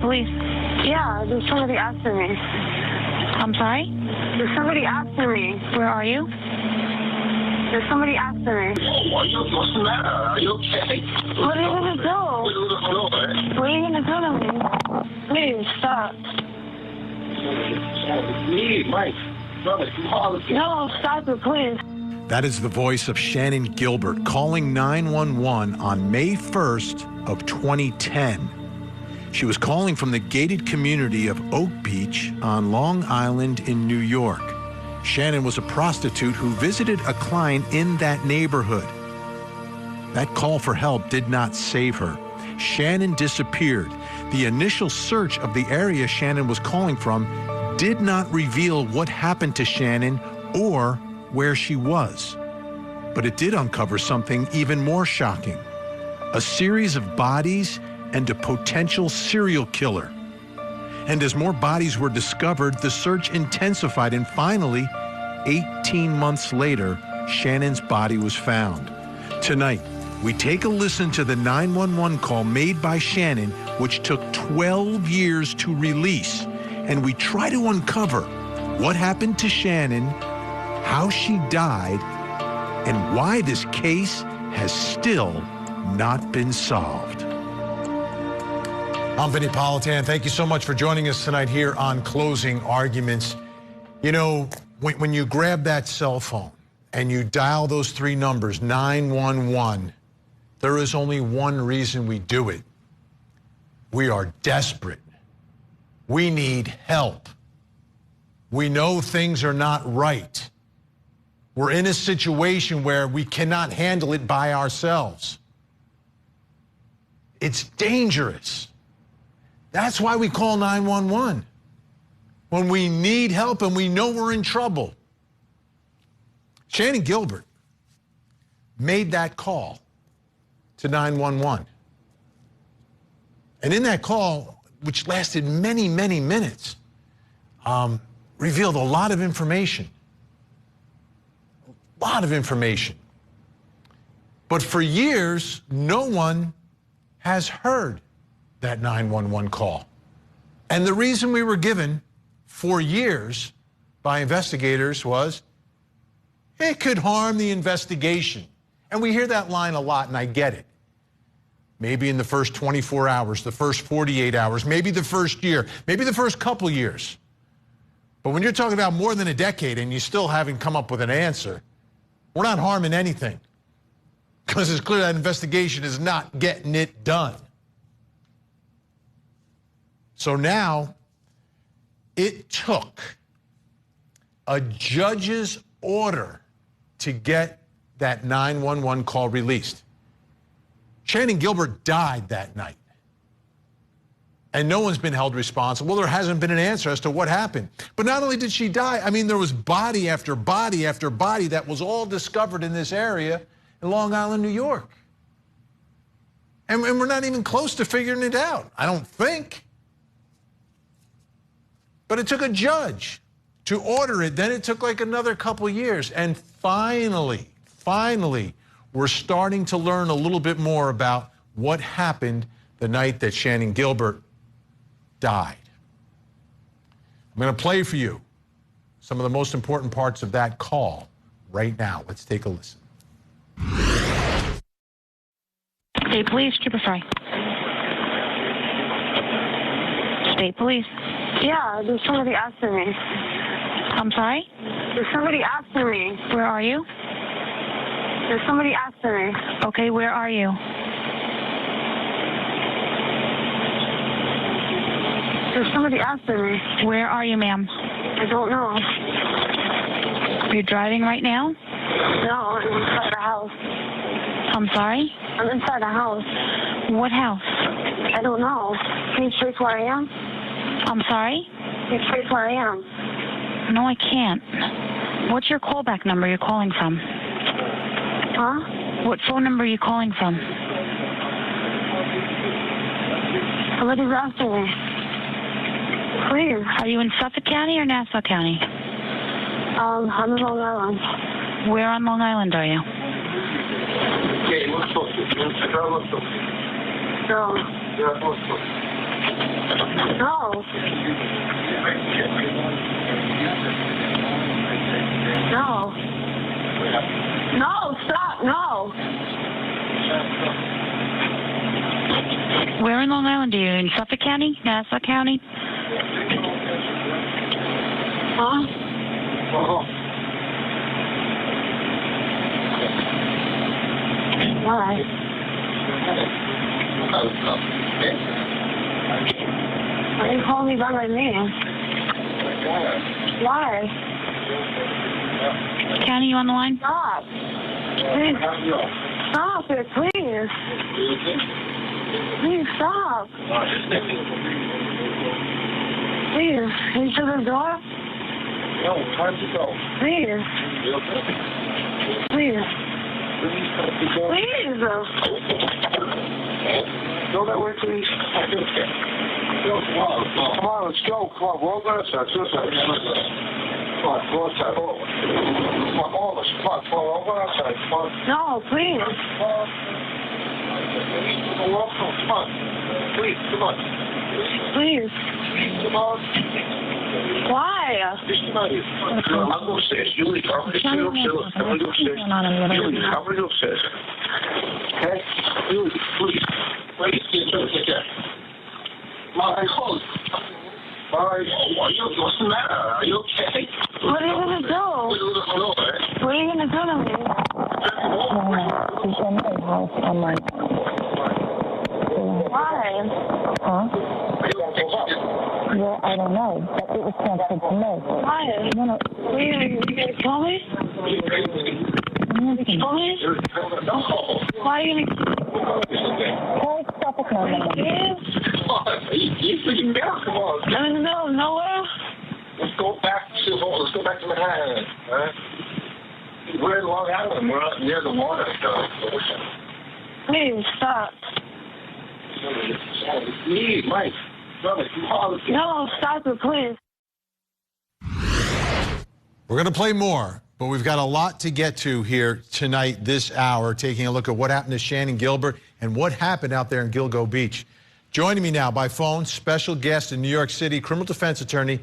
Police. Yeah, there's somebody after me. I'm sorry? There's somebody after me. Where are you? There's somebody after me. What's the matter? Are you okay? What are you going to do? What are you going to do to me? Please, stop. Me, Mike. Brother, No, stop it, please. That is the voice of Shannan Gilbert calling 911 on May 1st of 2010. She was calling from the gated community of Oak Beach on Long Island in New York. Shannan was a prostitute who visited a client in that neighborhood. That call for help did not save her. Shannan disappeared. The initial search of the area Shannan was calling from did not reveal what happened to Shannan or where she was. But it did uncover something even more shocking: a series of bodies and a potential serial killer. And as more bodies were discovered, the search intensified, and finally, 18 months later, Shannan's body was found. Tonight, we take a listen to the 911 call made by Shannan, which took 12 years to release, and we try to uncover what happened to Shannan, how she died, and why this case has still not been solved. I'm Vinny Politan. Thank you so much for joining us tonight here on Closing Arguments. You know, when you grab that cell phone and you dial those three numbers, 911, there is only one reason we do it. We are desperate. We need help. We know things are not right. We're in a situation where we cannot handle it by ourselves. It's dangerous. That's why we call 911. When we need help and we know we're in trouble. Shannan Gilbert made that call to 911. And in that call, which lasted many, many minutes, revealed a lot of information. A lot of information. But for years, no one has heard that 911 call. And the reason we were given for years by investigators was it could harm the investigation. And we hear that line a lot, and I get it. Maybe in the first 24 hours, the first 48 hours, maybe the first year, maybe the first couple years. But when you're talking about more than a decade and you still haven't come up with an answer, we're not harming anything. Because it's clear that investigation is not getting it done. So now, it took a judge's order to get that 911 call released. Shannan Gilbert died that night. And no one's been held responsible. There hasn't been an answer as to what happened. But not only did she die, I mean, there was body after body after body that was all discovered in this area in Long Island, New York. And we're not even close to figuring it out, I don't think. But it took a judge to order it. Then it took like another couple years. And finally, we're starting to learn a little bit more about what happened the night that Shannan Gilbert died. I'm going to play for you some of the most important parts of that call right now. Let's take a listen. State Police, Trooper Fry. State Police. Yeah, there's somebody after me. I'm sorry? There's somebody after me. Where are you? There's somebody after me. Okay, where are you? There's somebody after me. Where are you, ma'am? I don't know. You're driving right now? No, I'm inside the house. I'm sorry? I'm inside the house. What house? I don't know. Can you trace where I am? I'm sorry? Can you trace where I am? No, I can't. What's your callback number you're calling from? Huh? What phone number are you calling from? Somebody's after me. Please. Are you in Suffolk County or Nassau County? I'm in Long Island. Where on Long Island are you? No. No. No. No, stop, no. Where in Long Island are you? In Suffolk County? Nassau County? Huh? Why? Why you calling me by my name? Why? County, you on the line? Stop. Please. Stop it, please. Please stop. Please. Can you shut the door? No, time to go. Please. Please. Please. Go that way, please. Come on, let's go. Come on, roll that side. Come on, go outside. Come on, all of us. Come on, go outside. Come on. No, please. Come on. Please, come on. Please. Come on. Why? Just come out here. I'll go upstairs. You leave. I'm going to go upstairs. I'm going to go upstairs. You leave. I'm going to go upstairs. Okay? You leave, please. Please, get there. My clothes. What's the matter? Are you okay? What are you going to do? What are you going to do to me? She's in a house on my... Why? Huh? Well, I don't know, but it was transferred to me. Why? No, no. What are you going to kill me? Kill me? Why are you going to... Call Suffolk County. Come on. You freaking down. Come on. I'm in the middle of nowhere. Let's go back to Manhattan. Right? We're in Long Island. We're out near the water. Please, stop. Me, Mike. Brother, come on. No, stop it, please. We're going to play more, but we've got a lot to get to here tonight, this hour, taking a look at what happened to Shannan Gilbert and what happened out there in Gilgo Beach. Joining me now by phone, special guest in New York City, criminal defense attorney,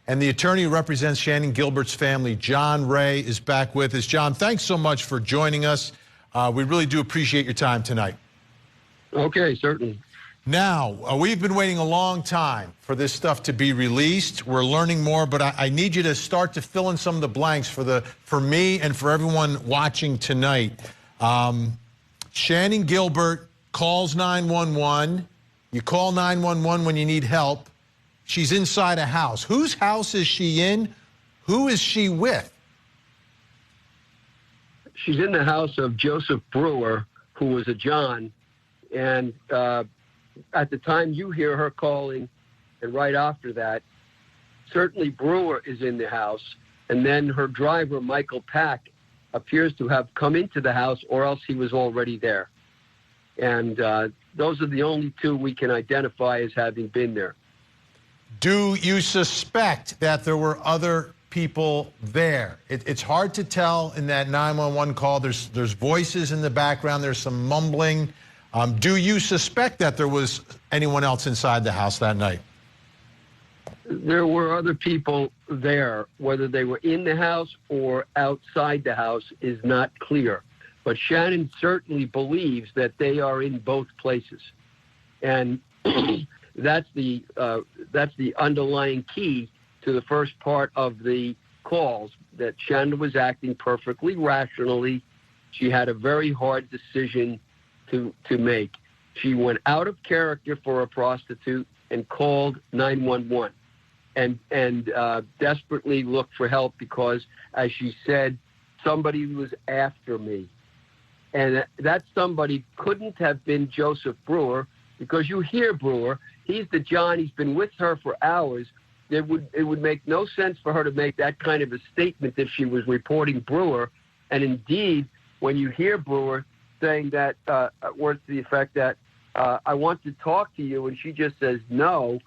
and the attorney who represents Shannan Gilbert's family, John Ray, is back with us. John, thanks so much for joining us. We really do appreciate your time tonight. Okay, certainly. Now, we've been waiting a long time for this stuff to be released. We're learning more, but I need you to start to fill in some of the blanks for me and for everyone watching tonight. Shannan Gilbert calls 911. You call 911 when you need help. She's inside a house. Whose house is she in? Who is she with? She's in the house of Joseph Brewer, who was a John, and at the time you hear her calling, and right after that, certainly Brewer is in the house, and then her driver, Michael Pack, appears to have come into the house, or else he was already there. And those are the only two we can identify as having been there. Do you suspect that there were other people there? It's hard to tell in that 911 call. There's voices in the background. There's some mumbling. Do you suspect that there was anyone else inside the house that night? There were other people there. Whether they were in the house or outside the house is not clear. But Shannan certainly believes that they are in both places. And that's the underlying key to the first part of the calls, that Shannan was acting perfectly rationally. She had a very hard decision to make. She went out of character for a prostitute and called 911 and desperately looked for help because, as she said, somebody was after me. And that somebody couldn't have been Joseph Brewer, because you hear Brewer, he's the John, he's been with her for hours. It would make no sense for her to make that kind of a statement if she was reporting Brewer. And indeed, when you hear Brewer saying that, words to the effect that, I want to talk to you, and she just says no,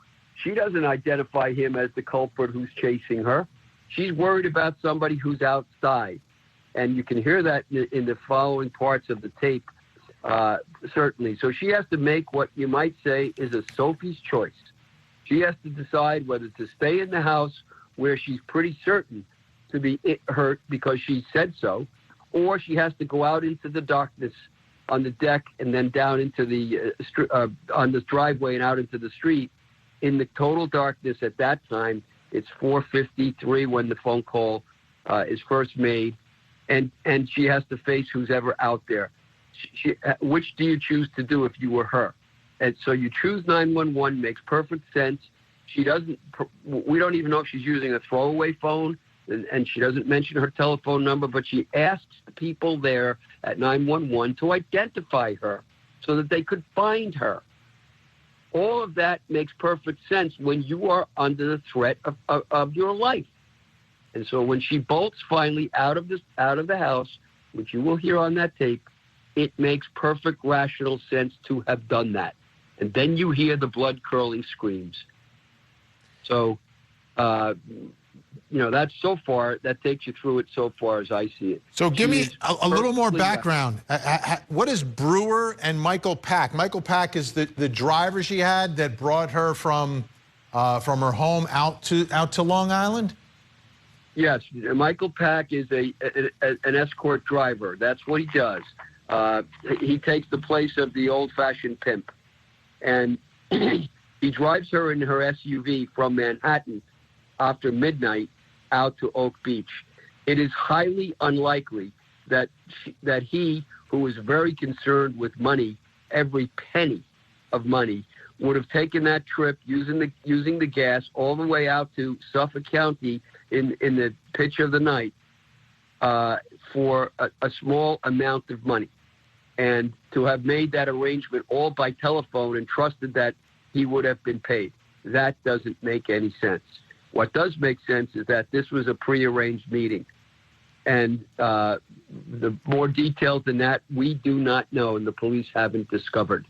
she doesn't identify him as the culprit who's chasing her. She's worried about somebody who's outside. And you can hear that in the following parts of the tape, certainly. So she has to make what you might say is a Sophie's choice. She has to decide whether to stay in the house where she's pretty certain to be hurt because she said so, or she has to go out into the darkness on the deck and then down into the on the driveway and out into the street in the total darkness. At that time, it's 4:53 when the phone call is first made, and she has to face who's ever out there. Which do you choose to do if you were her? And so you choose 911. Makes perfect sense. She doesn't. We don't even know if she's using a throwaway phone, and she doesn't mention her telephone number. But she asks the people there at 911 to identify her so that they could find her. All of that makes perfect sense when you are under the threat of your life. And so when she bolts finally out of the house, which you will hear on that tape, it makes perfect rational sense to have done that. And then you hear the blood-curdling screams. So, that's so far, that takes you through it so far as I see it. So give me a little more background. What is Brewer and Michael Pack? Michael Pack is the driver she had that brought her from her home out to Long Island? Yes, Michael Pack is an escort driver. That's what he does. He takes the place of the old-fashioned pimp. And he drives her in her SUV from Manhattan after midnight out to Oak Beach. It is highly unlikely that he, who is very concerned with money, every penny of money, would have taken that trip using the gas all the way out to Suffolk County in the pitch of the night for a small amount of money. And to have made that arrangement all by telephone and trusted that he would have been paid. That doesn't make any sense. What does make sense is that this was a prearranged meeting. And the more details than that, we do not know, and the police haven't discovered.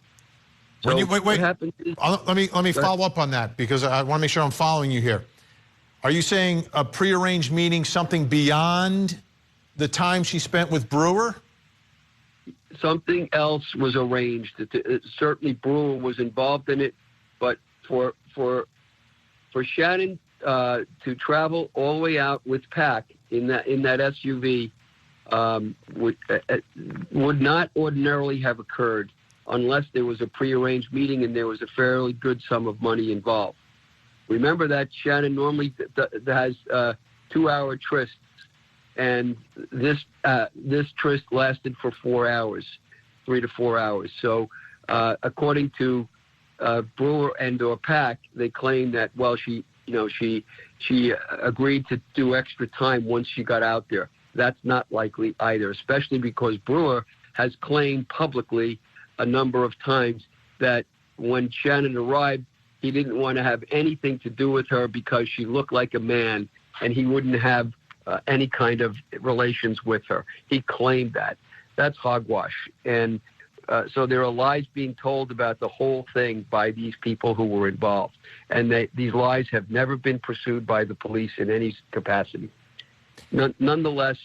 So wait. What happened is, let me follow up on that, because I want to make sure I'm following you here. Are you saying a prearranged meeting, something beyond the time she spent with Brewer? Something else was arranged. Certainly Brewer was involved in it, but for Shannan to travel all the way out with Pack in that SUV would not ordinarily have occurred unless there was a prearranged meeting and there was a fairly good sum of money involved. Remember that Shannan normally has 2-hour trysts, and this tryst lasted for 4 hours, 3 to 4 hours. So according to Brewer and/or Pack, they claim that she agreed to do extra time once she got out there. That's not likely either, especially because Brewer has claimed publicly a number of times that when Shannan arrived, he didn't want to have anything to do with her because she looked like a man and he wouldn't have any kind of relations with her. He claimed that. That's hogwash. And so there are lies being told about the whole thing by these people who were involved. And these lies have never been pursued by the police in any capacity. Nonetheless,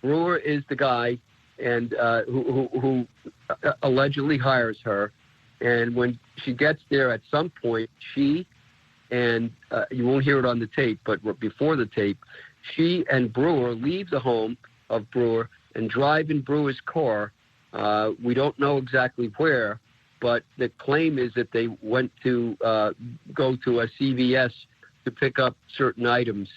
Brewer is the guy and who allegedly hires her. And when she gets there at some point, she and you won't hear it on the tape, but before the tape, she and Brewer leave the home of Brewer and drive in Brewer's car. We don't know exactly where, but the claim is that they went to go to a CVS to pick up certain items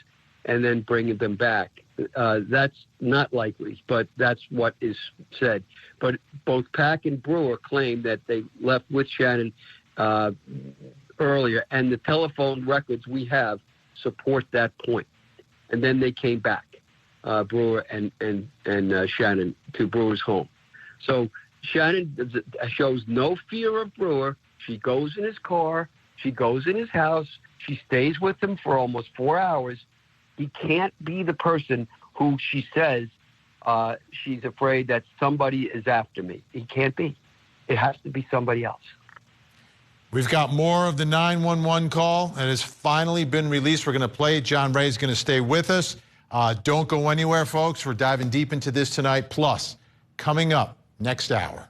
and then bring them back. That's not likely, but that's what is said. But both Pack and Brewer claim that they left with Shannan earlier, and the telephone records we have support that point. And then they came back, Brewer and Shannan, to Brewer's home. So Shannan shows no fear of Brewer. She goes in his car. She goes in his house. She stays with him for almost 4 hours. He can't be the person who she says she's afraid that somebody is after me. He can't be. It has to be somebody else. We've got more of the 911 call, and it's finally been released. We're going to play it. John Ray is going to stay with us. Don't go anywhere, folks. We're diving deep into this tonight. Plus, coming up next hour.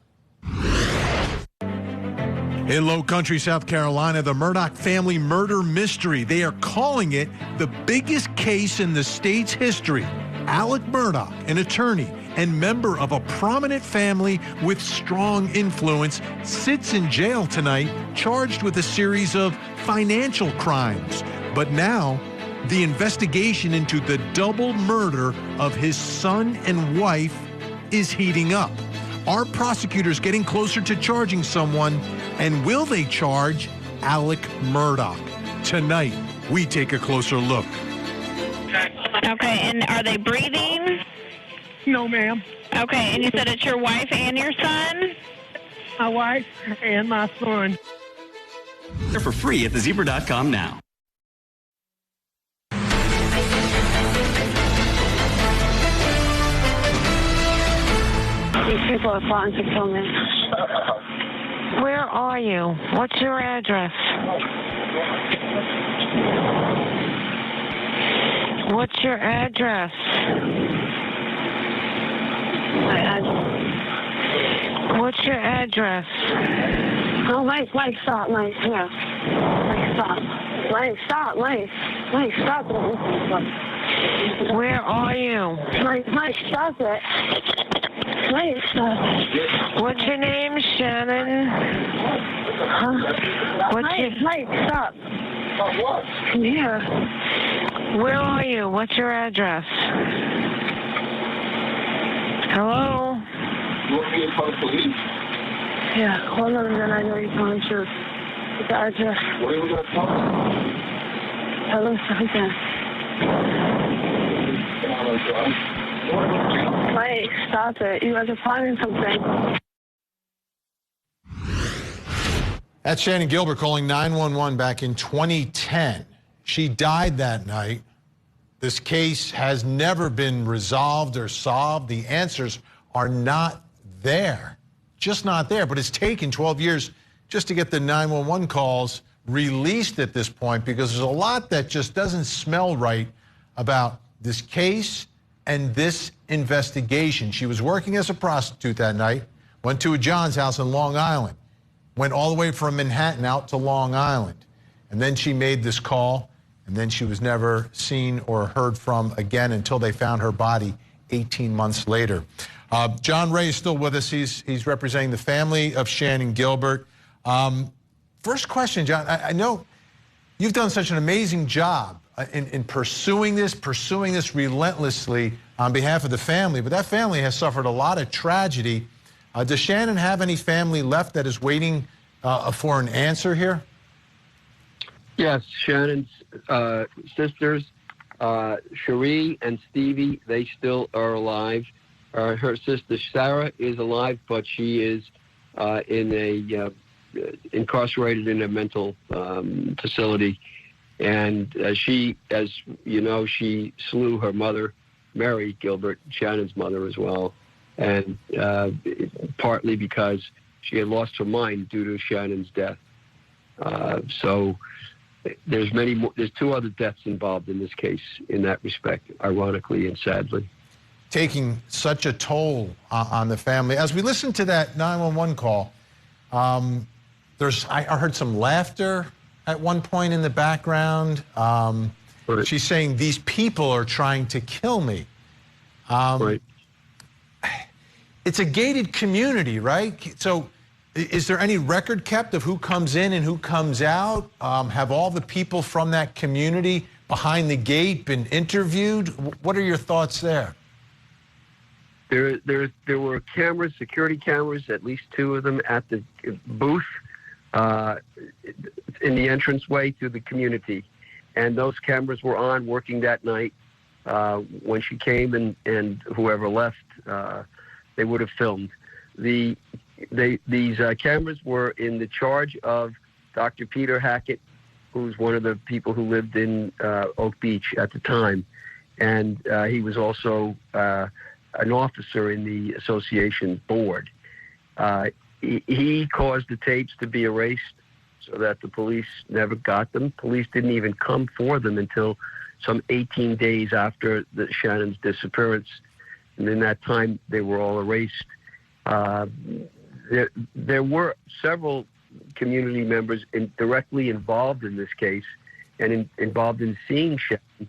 In Low Country, South Carolina, the Murdaugh family murder mystery. They are calling it the biggest case in the state's history. Alec Murdaugh, an attorney and member of a prominent family with strong influence, sits in jail tonight, charged with a series of financial crimes. But now, the investigation into the double murder of his son and wife is heating up. Are prosecutors getting closer to charging someone? And will they charge Alec Murdaugh? Tonight, we take a closer look. Okay, and are they breathing? No, ma'am. Okay, and you said it's your wife and your son? My wife and my son. They're for free at thezebra.com now. These people are plotting to kill me. Where are you? What's your address? What's your address? My address. What's your address? Oh, Mike, stop, Mike. Here. Mike, stop. Mike, stop, Mike. Mike, stop it. Where are you? Mike, stop it. Mike, stop it. What's your name, Shannan? Huh? Mike, stop. What? Come here. Where are you? What's your address? Hello? You want me to call the police? Yeah, hold on, then I know you're telling the truth. What's the address? What are we going to talk about? Tell them something. Mike, stop it. You guys are planning something. That's Shannan Gilbert calling 911 back in 2010. She died that night. This case has never been resolved or solved. The answers are not there, just not there. But it's taken 12 years just to get the 911 calls released at this point, because there's a lot that just doesn't smell right about this case and this investigation. She was working as a prostitute that night, went to a John's house in Long Island, went all the way from Manhattan out to Long Island. And then she made this call, and then she was never seen or heard from again until they found her body 18 months later. John Ray is still with us. He's representing the family of Shannan Gilbert. First question, John, I know you've done such an amazing job in pursuing this relentlessly on behalf of the family, but that family has suffered a lot of tragedy. Does Shannan have any family left that is waiting for an answer here? Yes, Shannon's sisters, Cherie and Stevie, they still are alive. Her sister Sarah is alive, but she is incarcerated in a mental facility. And she, as you know, she slew her mother, Mary Gilbert, Shannan's mother as well. And partly because she had lost her mind due to Shannan's death. So there's many more. There's two other deaths involved in this case in that respect, ironically and sadly. Taking such a toll on the family. As we listen to that 911 call, I heard some laughter at one point in the background. Right. She's saying, these people are trying to kill me. Right. It's a gated community, right? So is there any record kept of who comes in and who comes out? Have all the people from that community behind the gate been interviewed? What are your thoughts there? There were cameras, security cameras, at least two of them at the booth in the entranceway to the community. And those cameras were on, working that night. When she came and whoever left, they would have filmed. These cameras were in the charge of Dr. Peter Hackett, who's one of the people who lived in Oak Beach at the time. And he was also an officer in the association board. He caused the tapes to be erased so that the police never got them. Police didn't even come for them until some 18 days after Shannan's disappearance. And in that time, they were all erased. There were several community members directly involved in this case and involved in seeing Shannan,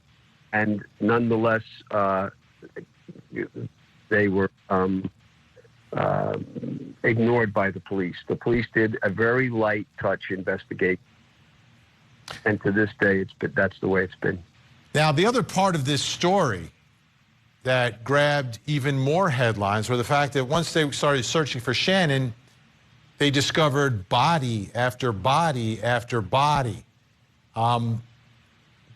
and nonetheless, they were ignored by the police. The police did a very light touch investigation, and to this day, that's the way it's been. Now, the other part of this story that grabbed even more headlines were the fact that once they started searching for Shannan, they discovered body after body after body. I want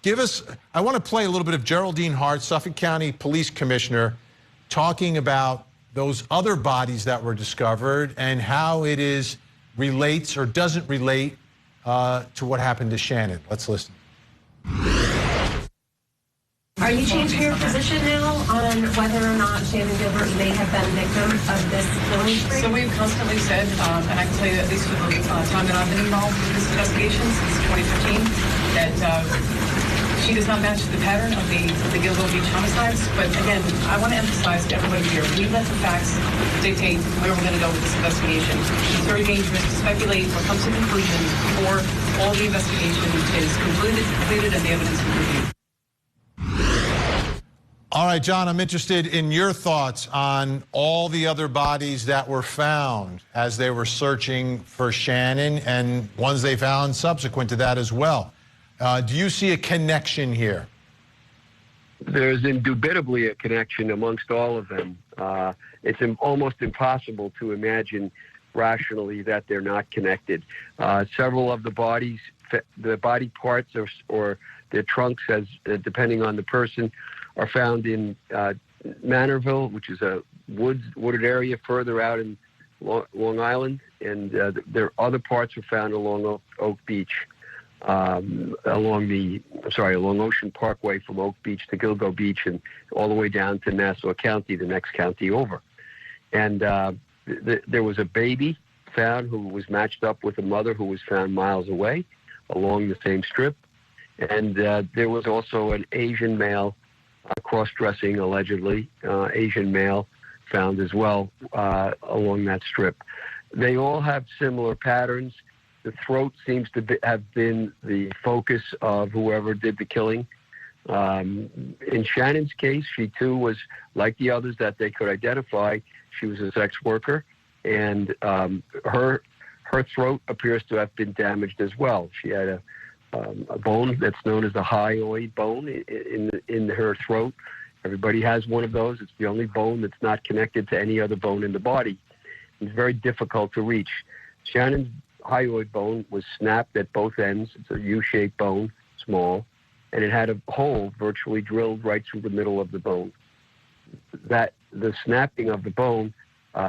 to play a little bit of Geraldine Hart, Suffolk County Police Commissioner, talking about those other bodies that were discovered and how it relates or doesn't relate to what happened to Shannan. Let's listen. Are you changing your position now on whether or not Shannan Gilbert may have been victim of this killing spree? So we've constantly said, and I can tell you at least for the time that I've been involved with this investigation since 2015, that she does not match the pattern of the Gilbert Beach homicides. But again, I want to emphasize to everybody here, we let the facts dictate where we're going to go with this investigation. It's very dangerous to speculate or come to conclusions before all the investigation is completed and the evidence is reviewed. All right, John, I'm interested in your thoughts on all the other bodies that were found as they were searching for Shannan and ones they found subsequent to that as well. Do you see a connection here? There's indubitably a connection amongst all of them. It's almost impossible to imagine rationally that they're not connected. Several of the bodies, the body parts or their trunks, as depending on the person, are found in Manorville, which is a wooded area further out in Long Island, and their other parts are found along Oak Beach, along Ocean Parkway from Oak Beach to Gilgo Beach and all the way down to Nassau County, the next county over. And there was a baby found who was matched up with a mother who was found miles away along the same strip. And there was also an Asian male, cross-dressing, allegedly, Asian male found as well along that strip. They all have similar patterns. The throat seems to have been the focus of whoever did the killing. In Shannan's case, she too was, like the others that they could identify, she was a sex worker, and her throat appears to have been damaged as well. She had a bone that's known as the hyoid bone in her throat. Everybody has one of those. It's the only bone that's not connected to any other bone in the body. It's very difficult to reach. Shannan's hyoid bone was snapped at both ends. It's a U-shaped bone, small, and it had a hole virtually drilled right through the middle of the bone. That the snapping of the bone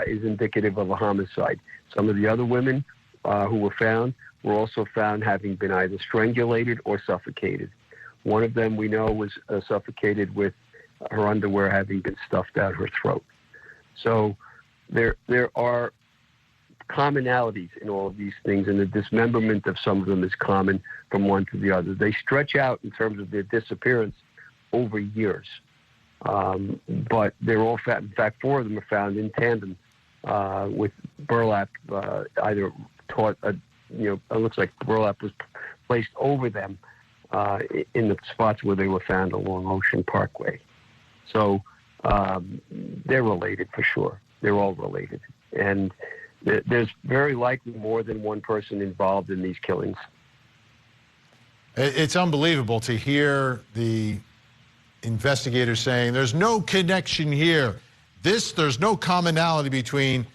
is indicative of a homicide. Some of the other women who were found were also found having been either strangulated or suffocated. One of them we know was suffocated with her underwear having been stuffed out her throat. So there are commonalities in all of these things, and the dismemberment of some of them is common from one to the other. They stretch out in terms of their disappearance over years. But they're all found. In fact, 4 of them are found in tandem with burlap, either taught, it looks like burlap was placed over them in the spots where they were found along Ocean Parkway. So they're related for sure. They're all related. And there's very likely more than one person involved in these killings. It's unbelievable to hear the investigators saying there's no connection here. There's no commonality between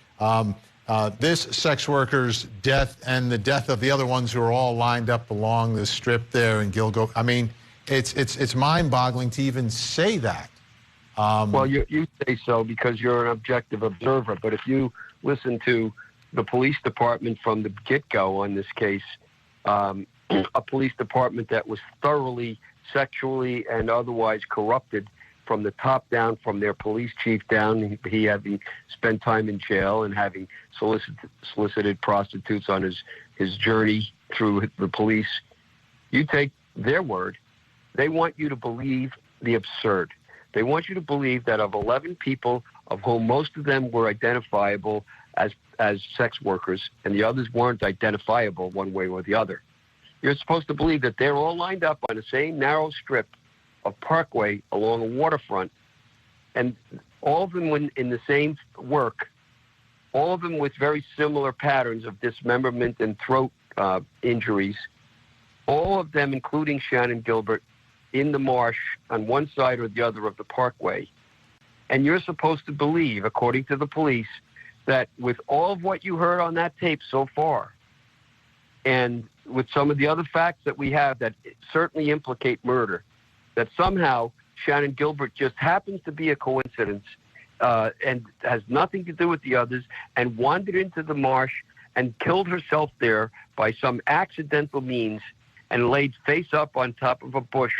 this sex worker's death and the death of the other ones who are all lined up along the strip there in Gilgo. I mean, it's mind-boggling to even say that. Well, you say so because you're an objective observer, but if you listen to the police department from the get-go on this case, a police department that was thoroughly sexually and otherwise corrupted from the top down, from their police chief down, he having spent time in jail and having solicited prostitutes on his journey through the police. You take their word. They want you to believe the absurd. They want you to believe that of 11 people, of whom most of them were identifiable as sex workers, and the others weren't identifiable one way or the other. You're supposed to believe that they're all lined up on the same narrow strip of parkway along a waterfront, and all of them in the same work, all of them with very similar patterns of dismemberment and throat injuries, all of them, including Shannan Gilbert, in the marsh on one side or the other of the parkway. And you're supposed to believe, according to the police, that with all of what you heard on that tape so far, and with some of the other facts that we have that certainly implicate murder, that somehow Shannan Gilbert just happens to be a coincidence and has nothing to do with the others, and wandered into the marsh and killed herself there by some accidental means and laid face up on top of a bush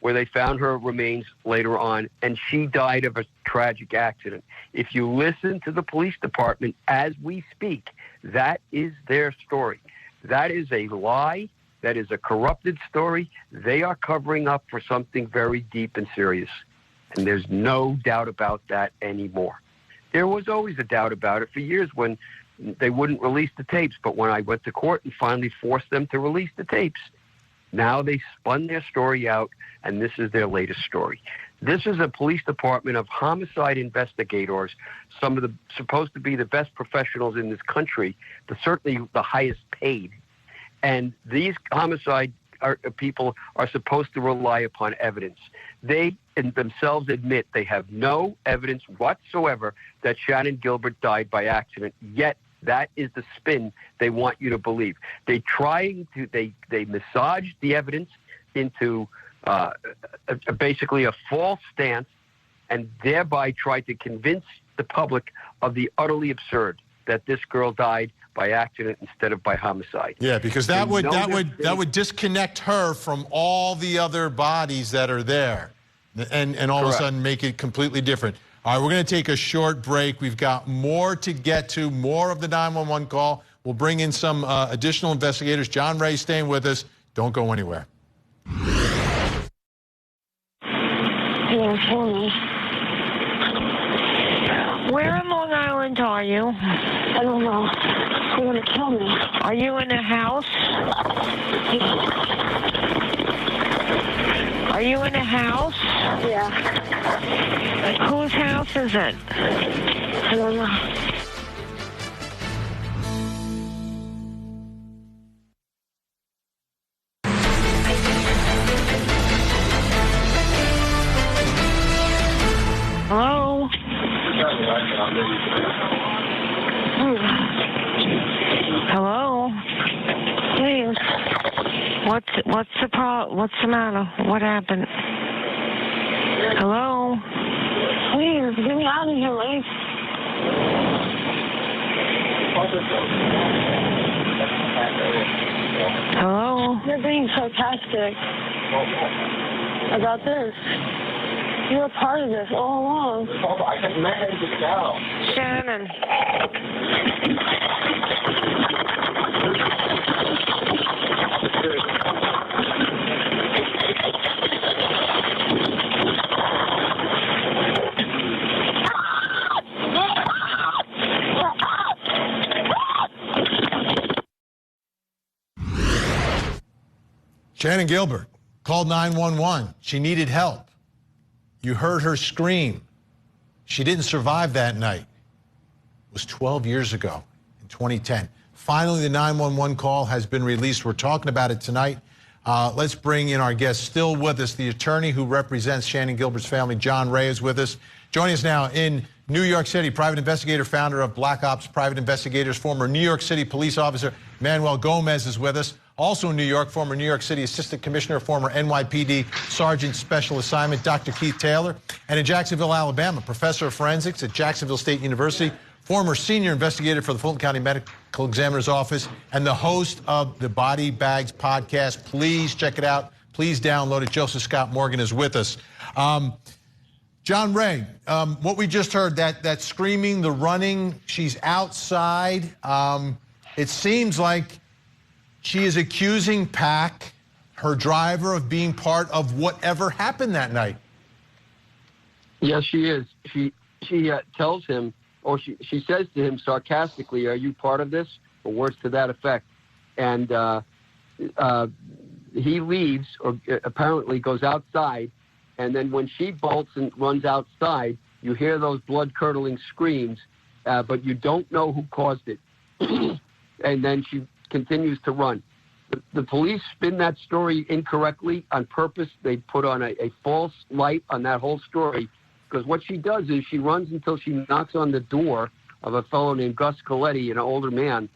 where they found her remains later on, and she died of a tragic accident. If you listen to the police department as we speak, that is their story. That is a lie. That is a corrupted story. They are covering up for something very deep and serious, and there's no doubt about that anymore. There was always a doubt about it for years when they wouldn't release the tapes, but when I went to court and finally forced them to release the tapes, now they spun their story out, and this is their latest story. This is a police department of homicide investigators, some of the supposed to be the best professionals in this country, but certainly the highest paid. And these homicide people are supposed to rely upon evidence. They themselves admit they have no evidence whatsoever that Shannan Gilbert died by accident, yet that is the spin they want you to believe. They massage the evidence into basically a false stance, and thereby try to convince the public of the utterly absurd that this girl died by accident instead of by homicide. Yeah, because that would disconnect her from all the other bodies that are there, and all Correct. of a sudden make it completely different. All right, we're going to take a short break. We've got more to get to, more of the 911 call. We'll bring in some additional investigators. John Ray staying with us. Don't go anywhere. Where in Long Island are you? I don't know. They're going to kill me. Are you in a house? Are you in a house? Yeah. Whose house is it? I don't know. Hello? Hello? Please. What's the problem? What's the matter? What happened? Hello? Please, get me out of here, Lee. Hello? You're being sarcastic about this. You were part of this all along. Shannan. Shannan Gilbert called 911. She needed help. You heard her scream. She didn't survive that night. It was 12 years ago in 2010. Finally, the 911 call has been released. We're talking about it tonight. Let's bring in our guest still with us, the attorney who represents Shannan Gilbert's family, John Ray, is with us. Joining us now in New York City, private investigator, founder of Black Ops Private Investigators, former New York City police officer Manuel Gomez is with us. Also in New York, former New York City Assistant Commissioner, former NYPD Sergeant Special Assignment, Dr. Keith Taylor. And in Jacksonville, Alabama, professor of forensics at Jacksonville State University, former senior investigator for the Fulton County Medical Examiner's Office, and the host of the Body Bags podcast. Please check it out. Please download it. Joseph Scott Morgan is with us. John Ray, what we just heard, that screaming, the running, she's outside. It seems like she is accusing Pac, her driver, of being part of whatever happened that night. Yes, she is. She tells him she says to him sarcastically, "Are you part of this?" or words to that effect. And he leaves, or apparently goes outside, and then when she bolts and runs outside, you hear those blood-curdling screams, but you don't know who caused it. And then she continues to run. The police spin that story incorrectly on purpose. They put on a false light on that whole story, because what she does is she runs until she knocks on the door of a fellow named Gus Coletti, an older man,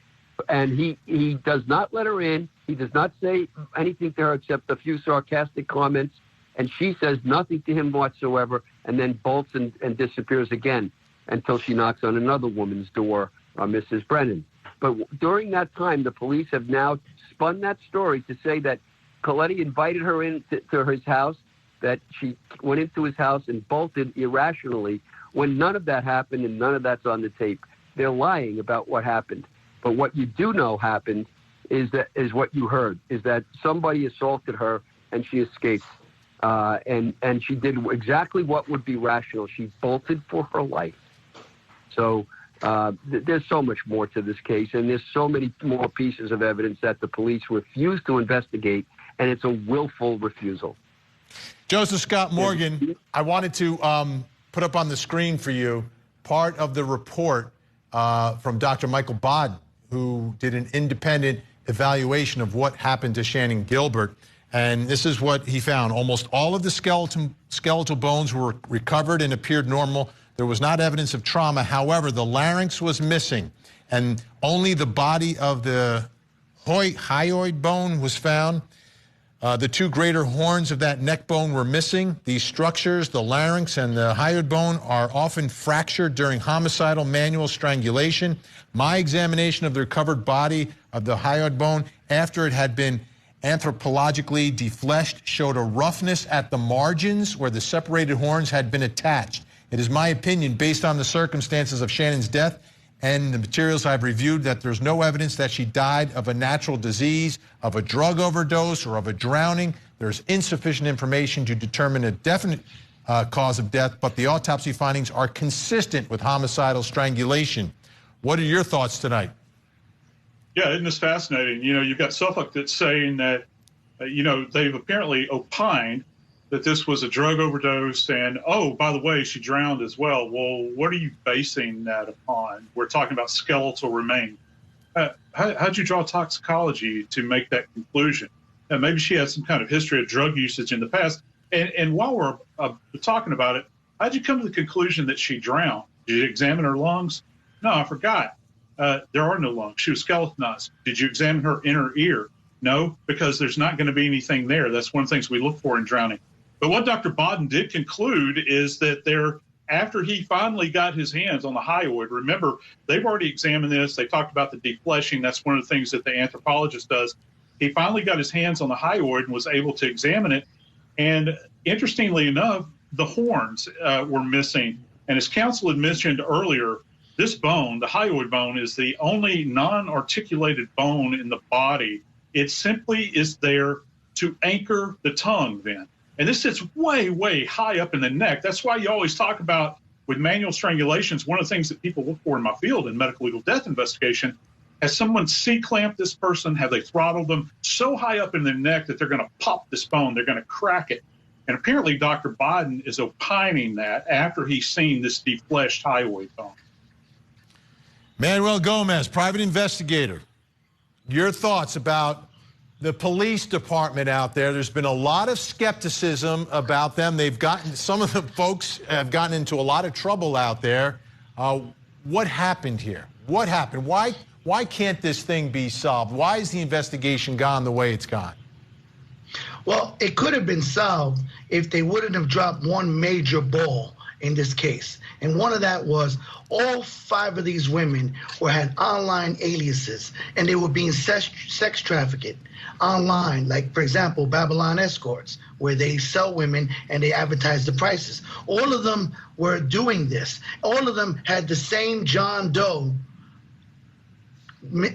and he does not let her in. He does not say anything to her except a few sarcastic comments, and she says nothing to him whatsoever, and then bolts and disappears again until she knocks on another woman's door, Mrs. Brennan. But during that time, the police have now spun that story to say that Coletti invited her in to his house, that she went into his house and bolted irrationally, when none of that happened and none of that's on the tape. They're lying about what happened. But what you do know happened is what you heard, is that somebody assaulted her and she escaped. And she did exactly what would be rational. She bolted for her life. So there's so much more to this case, and there's so many more pieces of evidence that the police refuse to investigate, and it's a willful refusal. Joseph Scott Morgan, I wanted to put up on the screen for you part of the report from Dr. Michael Bodden, who did an independent evaluation of what happened to Shannan Gilbert. And this is what he found. Almost all of the skeletal bones were recovered and appeared normal. There was not evidence of trauma. However, the larynx was missing, and only the body of the hyoid bone was found. The two greater horns of that neck bone were missing. These structures, the larynx and the hyoid bone, are often fractured during homicidal manual strangulation. My examination of the recovered body of the hyoid bone after it had been anthropologically defleshed showed a roughness at the margins where the separated horns had been attached. It is my opinion, based on the circumstances of Shannan's death and the materials I've reviewed, that there's no evidence that she died of a natural disease, of a drug overdose, or of a drowning. There's insufficient information to determine a definite cause of death, but the autopsy findings are consistent with homicidal strangulation. What are your thoughts tonight? Yeah, isn't this fascinating? You know, you've got Suffolk that's saying that, they've apparently opined that this was a drug overdose, and, oh, by the way, she drowned as well. Well, what are you basing that upon? We're talking about skeletal remains. How'd you draw toxicology to make that conclusion? Maybe she had some kind of history of drug usage in the past. And while we're talking about it, how'd you come to the conclusion that she drowned? Did you examine her lungs? No, I forgot. There are no lungs. She was skeletonized. Did you examine her inner ear? No, because there's not going to be anything there. That's one of the things we look for in drowning. But what Dr. Bodden did conclude is that after he finally got his hands on the hyoid, remember, they've already examined this. They talked about the defleshing. That's one of the things that the anthropologist does. He finally got his hands on the hyoid and was able to examine it. And interestingly enough, the horns were missing. And as counsel had mentioned earlier, this bone, the hyoid bone, is the only non-articulated bone in the body. It simply is there to anchor the tongue then. And this sits way, way high up in the neck. That's why you always talk about, with manual strangulations, one of the things that people look for in my field in medical legal death investigation, has someone C-clamped this person? Have they throttled them so high up in the neck that they're going to pop this bone? They're going to crack it. And apparently Dr. Bodden is opining that after he's seen this defleshed hyoid bone. Manuel Gomez, private investigator. Your thoughts about the police department out there? There's been a lot of skepticism about them. Some of the folks have gotten into a lot of trouble out there. What happened here? What happened? Why can't this thing be solved? Why is the investigation gone the way it's gone? Well, it could have been solved if they wouldn't have dropped one major ball in this case. And one of that was all 5 of these women had online aliases, and they were being sex trafficked online. Like, for example, Babylon Escorts, where they sell women and they advertise the prices. All of them were doing this. All of them had the same John Doe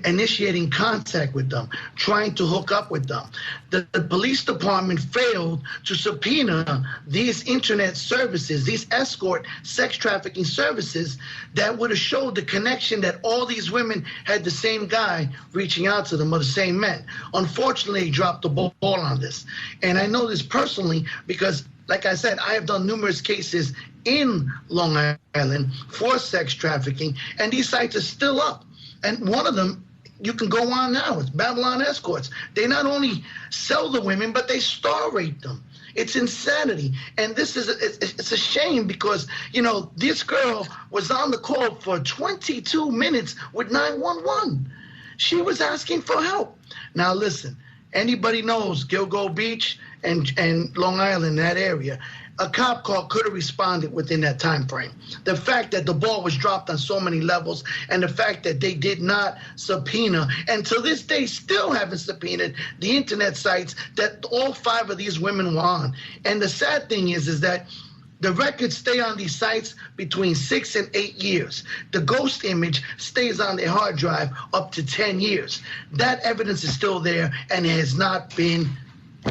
initiating contact with them, trying to hook up with them. The police department failed to subpoena these internet services, these escort sex trafficking services that would have showed the connection that all these women had the same guy reaching out to them, or the same men. Unfortunately, they dropped the ball on this. And I know this personally because, like I said, I have done numerous cases in Long Island for sex trafficking, and these sites are still up. And one of them, you can go on now, it's Babylon Escorts. They not only sell the women, but they star rate them. It's insanity. And this is, it's a shame because, you know, this girl was on the call for 22 minutes with 911. She was asking for help. Now listen, anybody knows Gilbert Beach and Long Island, that area, a cop call could have responded within that time frame. The fact that the ball was dropped on so many levels, and the fact that they did not subpoena, and to this day still haven't subpoenaed the internet sites that all 5 of these women were on. And the sad thing is that the records stay on these sites between 6 and 8 years. The ghost image stays on their hard drive up to 10 years. That evidence is still there, and it has not been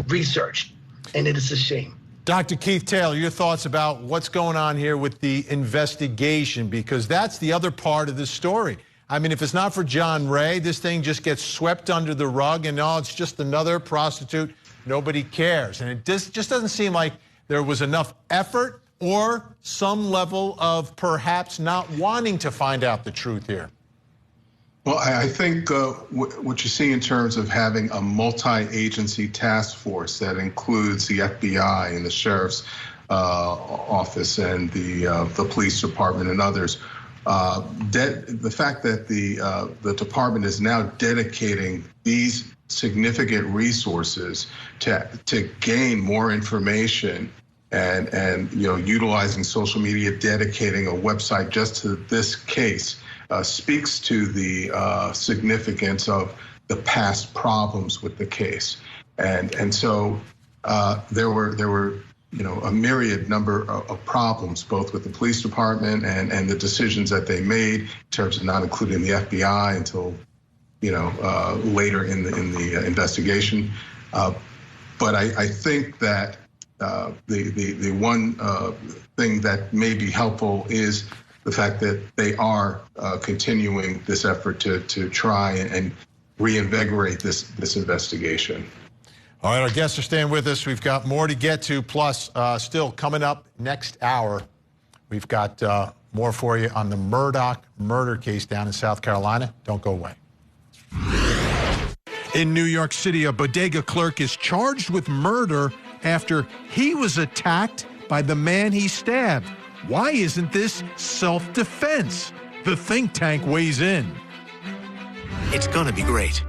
researched, and it is a shame. Dr. Keith Taylor, your thoughts about what's going on here with the investigation, because that's the other part of this story. I mean, if it's not for John Ray, this thing just gets swept under the rug and, oh, it's just another prostitute. Nobody cares. And it just doesn't seem like there was enough effort or some level of perhaps not wanting to find out the truth here. Well, I think what you see in terms of having a multi-agency task force that includes the FBI and the sheriff's office and the police department and others, the fact that the department is now dedicating these significant resources to gain more information and you know, utilizing social media, dedicating a website just to this case. Speaks to the significance of the past problems with the case, and so there were you know, a myriad number of problems both with the police department and the decisions that they made in terms of not including the FBI until, you know, later in the investigation. But I think that the one thing that may be helpful is the fact that they are continuing this effort to try and reinvigorate this investigation. All right, our guests are staying with us. We've got more to get to, plus still coming up next hour, we've got more for you on the Murdoch murder case down in South Carolina. Don't go away. In New York City, a bodega clerk is charged with murder after he was attacked by the man he stabbed. Why isn't this self-defense? The think tank weighs in. It's gonna be great.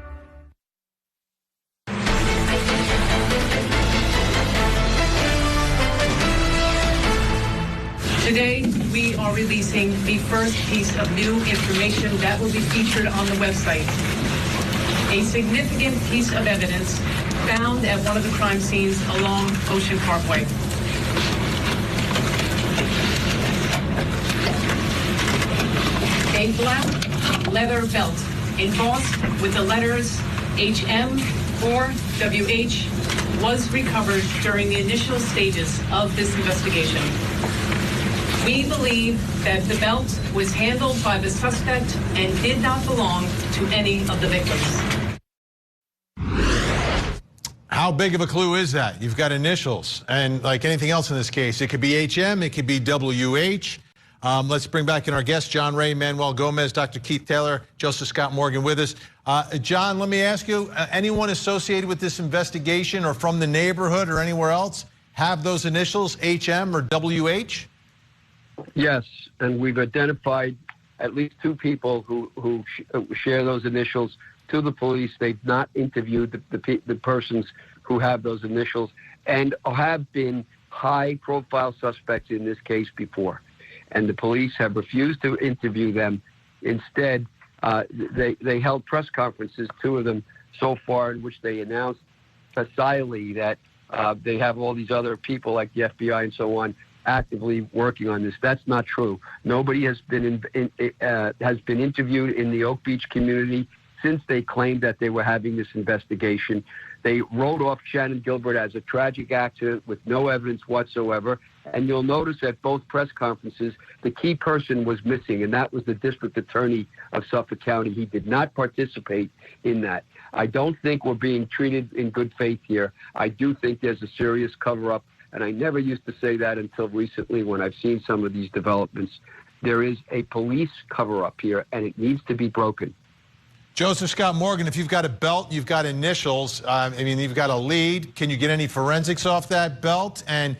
Today, we are releasing the first piece of new information that will be featured on the website. A significant piece of evidence found at one of the crime scenes along Ocean Parkway. A black leather belt embossed with the letters HM or WH was recovered during the initial stages of this investigation. We believe that the belt was handled by the suspect and did not belong to any of the victims. How big of a clue is that? You've got initials, and like anything else in this case, it could be HM, it could be WH. Let's bring back in our guests, John Ray, Manuel Gomez, Dr. Keith Taylor, Joseph Scott Morgan with us. John, let me ask you, anyone associated with this investigation or from the neighborhood or anywhere else have those initials, HM or WH? Yes, and we've identified at least 2 people who share those initials to the police. They've not interviewed the persons who have those initials and have been high-profile suspects in this case before. And the police have refused to interview them. Instead, they held press conferences, 2 of them so far, in which they announced facilely that they have all these other people like the FBI and so on actively working on this. That's not true. Nobody has been interviewed in the Oak Beach community since they claimed that they were having this investigation. They wrote off Shannan Gilbert as a tragic accident with no evidence whatsoever. And you'll notice at both press conferences, the key person was missing, and that was the district attorney of Suffolk County. He did not participate in that. I don't think we're being treated in good faith here. I do think there's a serious cover-up, and I never used to say that until recently when I've seen some of these developments. There is a police cover-up here, and it needs to be broken. Joseph Scott Morgan, if you've got a belt, you've got initials. You've got a lead. Can you get any forensics off that belt? And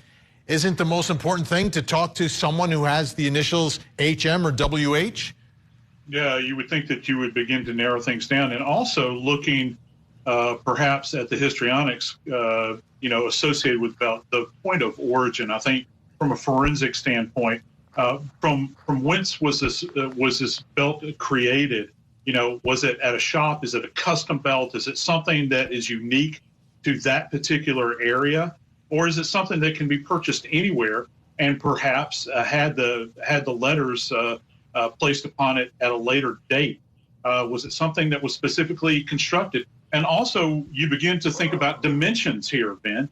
isn't the most important thing to talk to someone who has the initials HM or WH? Yeah, you would think that you would begin to narrow things down. And also looking perhaps at the histrionics, associated with belt, the point of origin. I think from a forensic standpoint, from whence was this belt created? Was it at a shop? Is it a custom belt? Is it something that is unique to that particular area? Or is it something that can be purchased anywhere and perhaps had the letters placed upon it at a later date? Was it something that was specifically constructed? And also, you begin to think about dimensions here, Ben.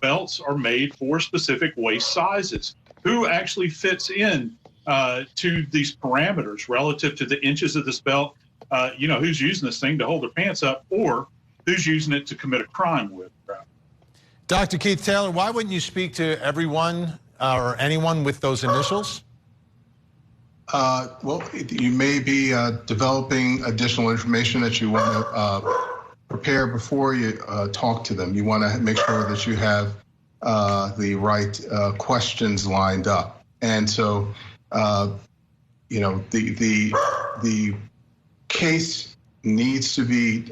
Belts are made for specific waist sizes. Who actually fits in to these parameters relative to the inches of this belt? Who's using this thing to hold their pants up, or who's using it to commit a crime with? Dr. Keith Taylor, why wouldn't you speak to everyone or anyone with those initials? Well, you may be developing additional information that you want to prepare before you talk to them. You want to make sure that you have the right questions lined up. And so, the case needs to be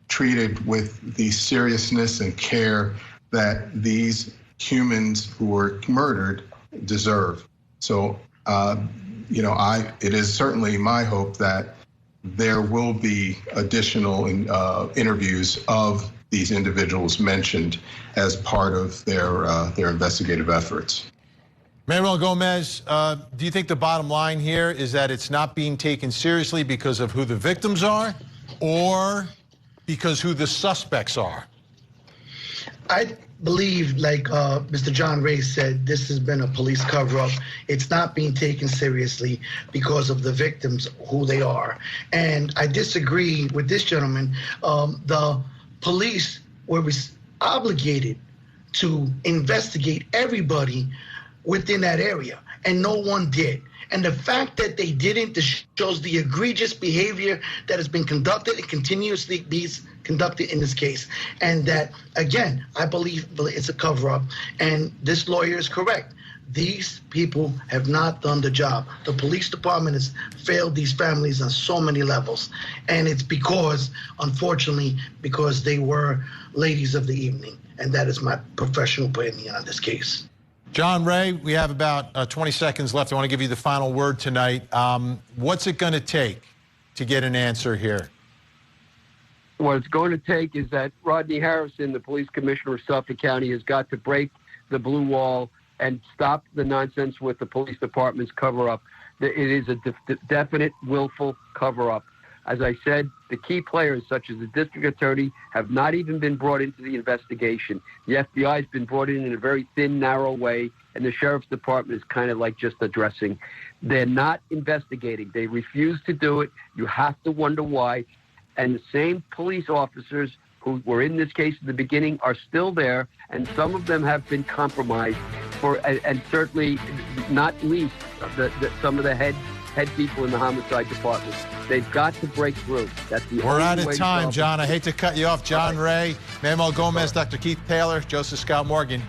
treated with the seriousness and care that these humans who were murdered deserve. So, it is certainly my hope that there will be additional interviews of these individuals mentioned as part of their investigative efforts. Manuel Gomez, do you think the bottom line here is that it's not being taken seriously because of who the victims are, or because who the suspects are? I believe, like Mr. John Ray said, this has been a police cover-up. It's not being taken seriously because of the victims, who they are. And I disagree with this gentleman. The police were obligated to investigate everybody within that area, and no one did. And the fact that they didn't shows the egregious behavior that has been conducted and continuously be conducted in this case. And that, again, I believe it's a cover-up. And this lawyer is correct. These people have not done the job. The police department has failed these families on so many levels. And it's because, unfortunately, because they were ladies of the evening. And that is my professional opinion on this case. John Ray, we have about 20 seconds left. I want to give you the final word tonight. What's it going to take to get an answer here? What it's going to take is that Rodney Harrison, the police commissioner of Suffolk County, has got to break the blue wall and stop the nonsense with the police department's cover-up. It is a definite, willful cover-up. As I said, the key players, such as the district attorney, have not even been brought into the investigation. The FBI has been brought in a very thin, narrow way, and the sheriff's department is kind of like just addressing. They're not investigating. They refuse to do it. You have to wonder why. And the same police officers who were in this case in the beginning are still there, and some of them have been compromised, and certainly not least some of the head people in the homicide department. They've got to break through. That's the We're out of time, John. I hate to cut you off. John Ray, Manuel Gomez, Dr. Keith Taylor, Joseph Scott Morgan.